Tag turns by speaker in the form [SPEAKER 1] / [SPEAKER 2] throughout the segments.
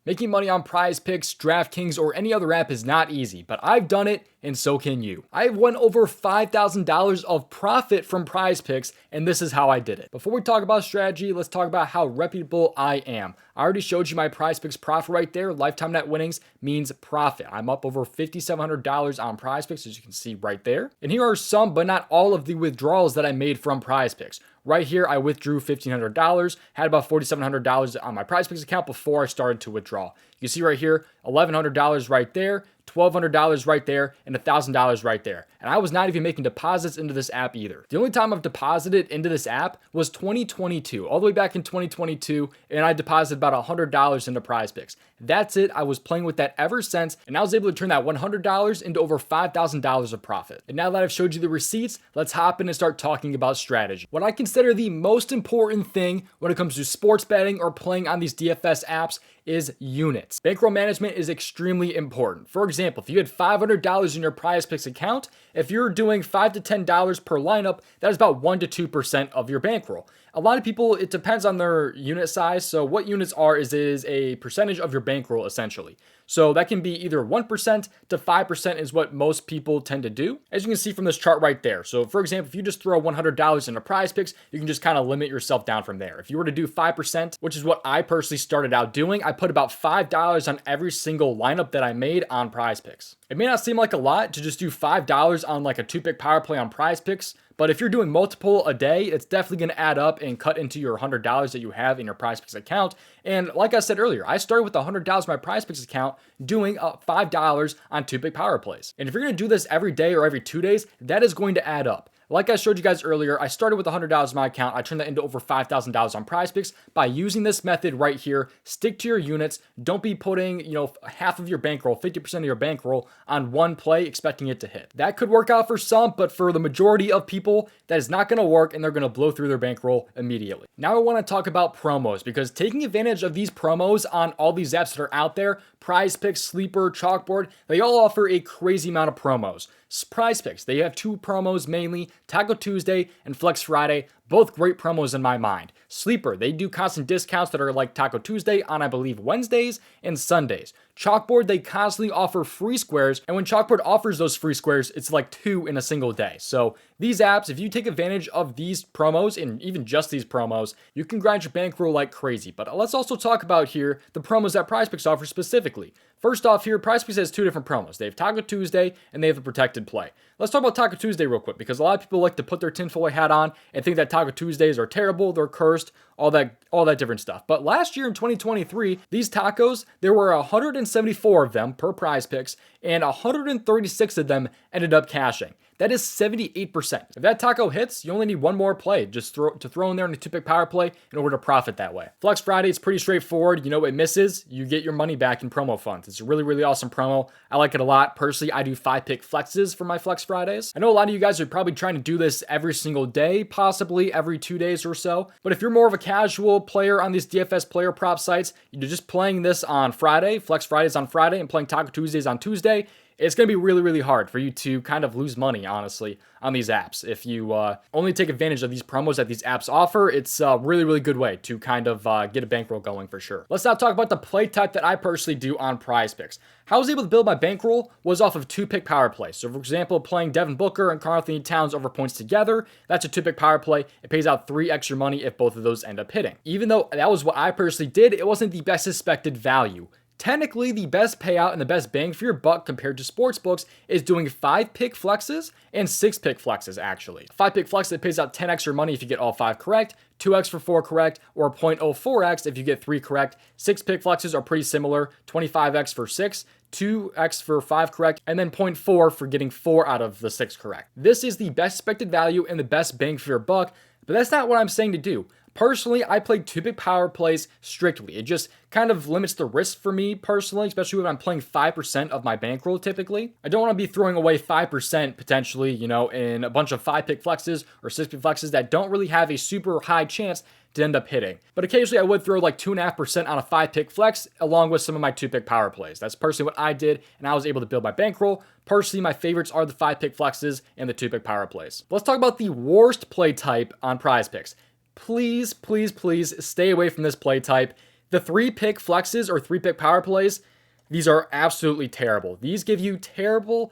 [SPEAKER 1] Making money on PrizePicks, DraftKings, or any other app is not easy, but I've done it and so can you. I've won over $5,000 of profit from PrizePicks, and this is how I did it. Before we talk about strategy, let's talk about how reputable I am. I already showed you my PrizePicks profit right there. Lifetime net winnings means profit. I'm up over $5,700 on PrizePicks, as you can see right there. And here are some, but not all of the withdrawals that I made from PrizePicks. Right here, I withdrew $1,500, had about $4,700 on my PrizePicks account before I started to withdraw. You can see right here, $1,100 right there, $1,200 right there, and $1,000 right there. And I was not even making deposits into this app either. The only time I've deposited into this app was 2022, all the way back in 2022, and I deposited about $100 into PrizePicks. That's it. I was playing with that ever since, and I was able to turn that $100 into over $5,000 of profit. And now that I've showed you the receipts, let's hop in and start talking about strategy. What I consider the most important thing when it comes to sports betting or playing on these DFS apps is units. Bankroll management is extremely important. For example, if you had $500 in your PrizePicks account, if you're doing $5 to $10 per lineup, that is about 1 to 2% of your bankroll. A lot of people, it depends on their unit size. So what units are is a percentage of your bankroll essentially. So that can be either 1% to 5% is what most people tend to do, as you can see from this chart right there. So for example, if you just throw $100 into PrizePicks, you can just kind of limit yourself down from there. If you were to do 5%, which is what I personally started out doing, I put about $5 on every single lineup that I made on PrizePicks. It may not seem like a lot to just do $5 on like a 2-pick power play on PrizePicks, but if you're doing multiple a day, it's definitely going to add up and cut into your $100 that you have in your PrizePicks account. And like I said earlier, I started with $100 in my PrizePicks account doing $5 on 2-pick power plays. And if you're going to do this every day or every 2 days, that is going to add up. Like I showed you guys earlier, I started with $100 in my account. I turned that into over $5,000 on PrizePicks by using this method right here. Stick to your units. Don't be putting, half of your bankroll, 50% of your bankroll on one play, expecting it to hit. That could work out for some, but for the majority of people, that is not going to work and they're going to blow through their bankroll immediately. Now I want to talk about promos, because taking advantage of these promos on all these apps that are out there, PrizePicks, Sleeper, Chalkboard, they all offer a crazy amount of promos. PrizePicks, they have 2 promos mainly, Taco Tuesday and Flex Friday, both great promos in my mind. Sleeper, they do constant discounts that are like Taco Tuesday on, I believe, Wednesdays and Sundays. Chalkboard, they constantly offer free squares, and when Chalkboard offers those free squares, it's like 2 in a single day. So these apps, if you take advantage of these promos, and even just these promos, you can grind your bankroll like crazy. But let's also talk about here the promos that PrizePicks offer specifically. First off here, PrizePicks has 2 different promos. They have Taco Tuesday and they have a protected play. Let's talk about Taco Tuesday real quick, because a lot of people like to put their tinfoil hat on and think that Taco Tuesdays are terrible, they're cursed, all that different stuff. But last year in 2023, these tacos, there were 174 of them per PrizePicks, and 136 of them ended up cashing. That is 78%. If that taco hits, you only need one more play just to throw in there in a 2-pick power play in order to profit that way. Flex Friday is pretty straightforward. It misses, you get your money back in promo funds. It's a really, really awesome promo. I like it a lot. Personally, I do 5-pick flexes for my Flex Fridays. I know a lot of you guys are probably trying to do this every single day, possibly every 2 days or so. But if you're more of a casual player on these DFS player prop sites, you're just playing this on Friday, Flex Fridays on Friday, and playing Taco Tuesdays on Tuesday, it's going to be really, really hard for you to kind of lose money, honestly, on these apps. If you only take advantage of these promos that these apps offer, it's a really, really good way to kind of get a bankroll going for sure. Let's now talk about the play type that I personally do on PrizePicks. How I was able to build my bankroll was off of 2-pick power plays. So for example, playing Devin Booker and Karl-Anthony Towns over points together, that's a 2-pick power play. It pays out 3 extra money if both of those end up hitting. Even though that was what I personally did, it wasn't the best expected value. Technically, the best payout and the best bang for your buck compared to Sportsbooks is doing 5-pick flexes and 6-pick flexes, actually. 5-pick flex that pays out 10 extra money if you get all 5 correct, 2x for 4 correct, or 0.04x if you get 3 correct. 6-pick flexes are pretty similar, 25x for 6, 2x for 5 correct, and then 0.4 for getting 4 out of the 6 correct. This is the best expected value and the best bang for your buck, but that's not what I'm saying to do. Personally, I play 2-pick power plays strictly. It just kind of limits the risk for me personally, especially when I'm playing 5% of my bankroll typically. I don't want to be throwing away 5% potentially, in a bunch of 5-pick flexes or 6-pick flexes that don't really have a super high chance to end up hitting. But occasionally I would throw like 2.5% on a 5-pick flex along with some of my 2-pick power plays. That's personally what I did, and I was able to build my bankroll. Personally, my favorites are the 5-pick flexes and the 2-pick power plays. Let's talk about the worst play type on PrizePicks. Please, please, please stay away from this play type. The 3-pick flexes or 3-pick power plays, these are absolutely terrible. These give you terrible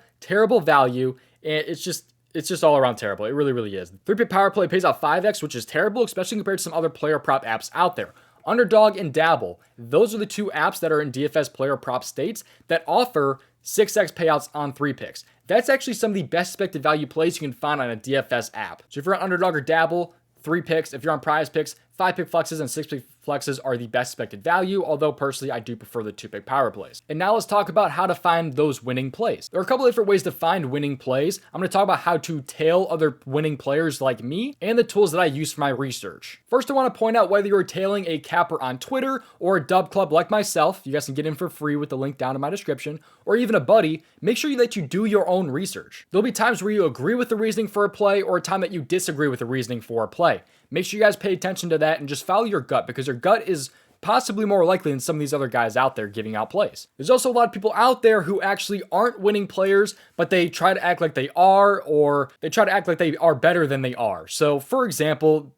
[SPEAKER 1] value, and it's just all around terrible. It really, really is. 3-pick power play pays out 5x, which is terrible, especially compared to some other player prop apps out there. Underdog and Dabble, those are the 2 apps that are in DFS player prop states that offer 6x payouts on 3-picks. That's actually some of the best expected value plays you can find on a DFS app. So if you're on Underdog or Dabble, 3 picks. If you're on PrizePicks, 5-pick flexes and 6-pick flexes are the best expected value, although personally I do prefer the 2-pick power plays. And now let's talk about how to find those winning plays. There are a couple of different ways to find winning plays. I'm going to talk about how to tail other winning players like me and the tools that I use for my research. First, I want to point out whether you're tailing a capper on Twitter or a DubClub like myself, you guys can get in for free with the link down in my description, or even a buddy, make sure that you do your own research. There'll be times where you agree with the reasoning for a play or a time that you disagree with the reasoning for a play. Make sure you guys pay attention to that and just follow your gut, because your gut is possibly more likely than some of these other guys out there giving out plays. There's also a lot of people out there who actually aren't winning players, but they try to act like they are, or they try to act like they are better than they are. So for example,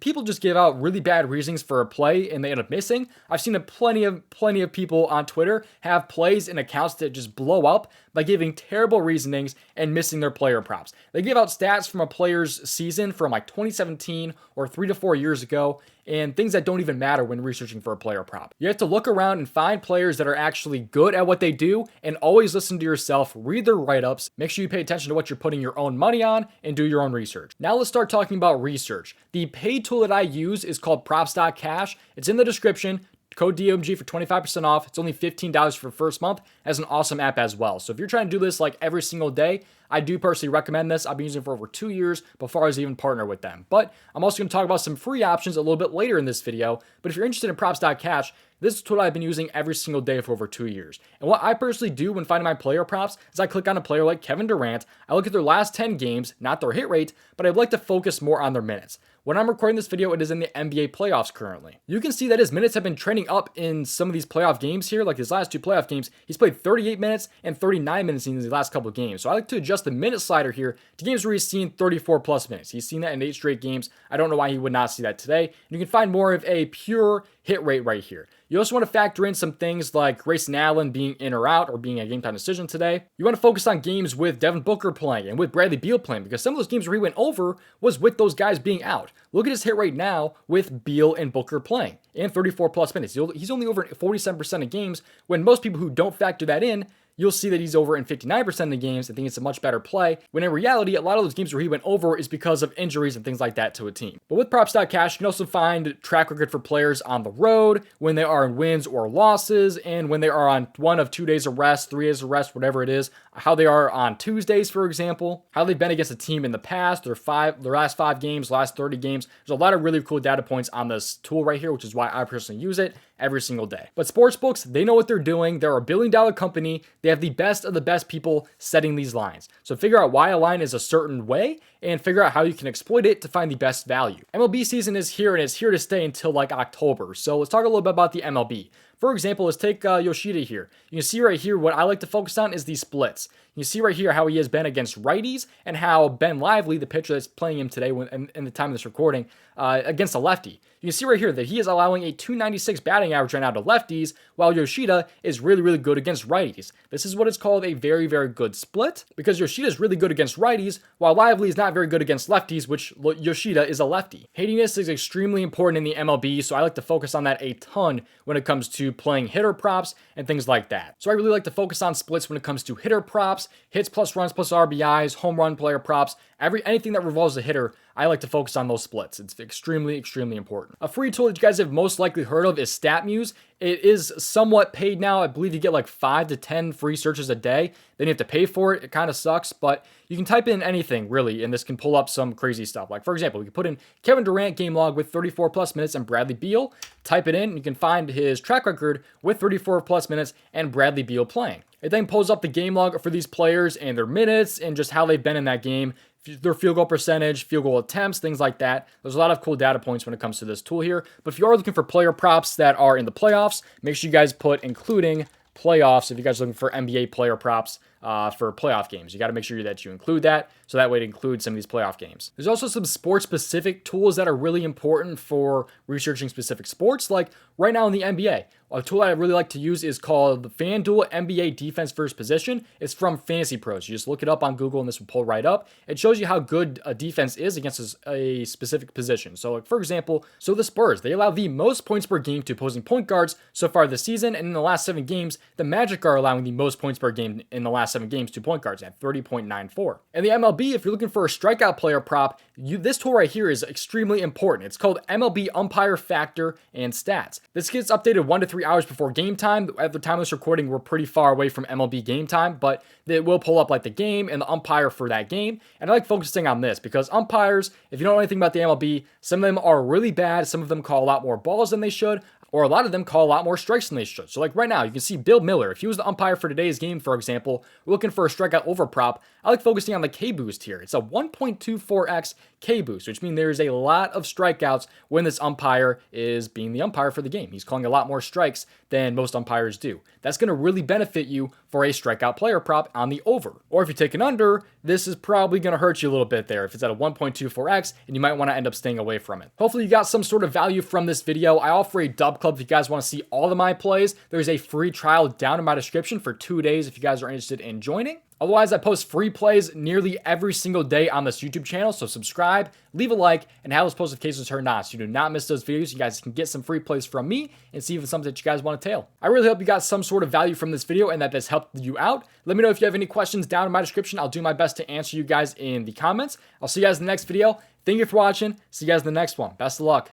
[SPEAKER 1] people just give out really bad reasonings for a play and they end up missing. I've seen plenty of people on Twitter have plays and accounts that just blow up by giving terrible reasonings and missing their player props. They give out stats from a player's season from like 2017 or 3 to 4 years ago, and things that don't even matter when researching for a player prop. You have to look around and find players that are actually good at what they do, and always listen to yourself, read their write-ups, make sure you pay attention to what you're putting your own money on, and do your own research. Now let's start talking about research. The paid tool that I use is called Props.cash. It's in the description. Code DOMG for 25% off. It's only $15 for the first month. It has an awesome app as well. So if you're trying to do this like every single day, I do personally recommend this. I've been using it for over 2 years before I was even partnered with them. But I'm also going to talk about some free options a little bit later in this video. But if you're interested in Props.cash, this is what I've been using every single day for over 2 years. And what I personally do when finding my player props is I click on a player like Kevin Durant. I look at their last 10 games, not their hit rate, but I'd like to focus more on their minutes. When I'm recording this video, it is in the NBA playoffs currently. You can see that his minutes have been trending up in some of these playoff games here, like his last 2 playoff games. He's played 38 minutes and 39 minutes in these last couple of games. So I like to adjust the minute slider here to games where he's seen 34 plus minutes. He's seen that in 8 straight games. I don't know why he would not see that today. And you can find more of a pure hit rate right here. You also want to factor in some things like Grayson Allen being in or out or being a game time decision today. You want to focus on games with Devin Booker playing and with Bradley Beal playing, because some of those games where he went over was with those guys being out. Look at his hit rate now with Beal and Booker playing and 34 plus minutes. He's only over 47% of games, when most people who don't factor that in, you'll see that he's over in 59% of the games and think it's a much better play, when in reality, a lot of those games where he went over is because of injuries and things like that to a team. But with Props.cash, you can also find track record for players on the road, when they are in wins or losses, and when they are on 1 of 2 days of rest, 3 days of rest, whatever it is, how they are on Tuesdays, for example, how they've been against a team in the past, their last 5 games, last 30 games. There's a lot of really cool data points on this tool right here, which is why I personally use it every single day. But Sportsbooks, they know what they're doing. They're a billion-dollar company. They have the best of the best people setting these lines. So figure out why a line is a certain way and figure out how you can exploit it to find the best value. MLB season is here, and it's here to stay until like October. So let's talk a little bit about the MLB. For example, let's take Yoshida here. You can see right here what I like to focus on is the splits. You can see right here how he has been against righties and how Ben Lively, the pitcher that's playing him today in the time of this recording, against a lefty. You can see right here that he is allowing a 296 batting average right now to lefties, while Yoshida is really, really good against righties. This is what is called a very, very good split, because Yoshida is really good against righties, while Lively is not very good against lefties, which Yoshida is a lefty. Hittiness is extremely important in the MLB, so I like to focus on that a ton when it comes to playing hitter props and things like that. So I really like to focus on splits when it comes to hitter props, hits plus runs plus RBIs, home run player props, anything that revolves the hitter. I like to focus on those splits. It's extremely, extremely important. A free tool that you guys have most likely heard of is StatMuse. It is somewhat paid now. I believe you get like 5 to 10 free searches a day. Then you have to pay for it. It kind of sucks, but you can type in anything really, and this can pull up some crazy stuff. Like for example, you can put in Kevin Durant game log with 34 plus minutes and Bradley Beal. Type it in, and you can find his track record with 34 plus minutes and Bradley Beal playing. It then pulls up the game log for these players and their minutes and just how they've been in that game, their field goal percentage, field goal attempts, things like that. There's a lot of cool data points when it comes to this tool here. But if you are looking for player props that are in the playoffs, make sure you guys put including playoffs. If you guys are looking for NBA player props for playoff games, you got to make sure that you include that, so that way it includes some of these playoff games. There's also some sports specific tools that are really important for researching specific sports, like right now in the NBA. A tool that I really like to use is called the FanDuel NBA Defense First Position. It's from Fantasy Pros. You just look it up on Google and this will pull right up. It shows you how good a defense is against a specific position. So like for example, the Spurs, they allow the most points per game to opposing point guards so far this season. And in the last 7 games, the Magic are allowing the most points per game in the last 7 games to point guards at 30.94. And the MLB, if you're looking for a strikeout player prop, this tool right here is extremely important. It's called MLB Umpire Factor and Stats. This gets updated 1 to 3 hours before game time. At the time of this recording, we're pretty far away from MLB game time, but it will pull up like the game and the umpire for that game. And I like focusing on this because umpires, if you don't know anything about the MLB, some of them are really bad. Some of them call a lot more balls than they should, or a lot of them call a lot more strikes than they should. So like right now, you can see Bill Miller. If he was the umpire for today's game, for example, we're looking for a strikeout over prop. I like focusing on the K-boost here. It's a 1.24x K-boost, which means there's a lot of strikeouts when this umpire is being the umpire for the game. He's calling a lot more strikes than most umpires do. That's going to really benefit you for a strikeout player prop on the over. Or if you take an under, this is probably going to hurt you a little bit there if it's at a 1.24x, and you might want to end up staying away from it. Hopefully you got some sort of value from this video. I offer a DubClub if you guys want to see all of my plays. There's a free trial down in my description for 2 days if you guys are interested in joining. Otherwise, I post free plays nearly every single day on this YouTube channel, so subscribe, leave a like, and have those post notifications turned on so you do not miss those videos. You guys can get some free plays from me and see if it's something that you guys want to tail. I really hope you got some sort of value from this video and that this helped you out. Let me know if you have any questions down in my description. I'll do my best to answer you guys in the comments. I'll see you guys in the next video. Thank you for watching. See you guys in the next one. Best of luck.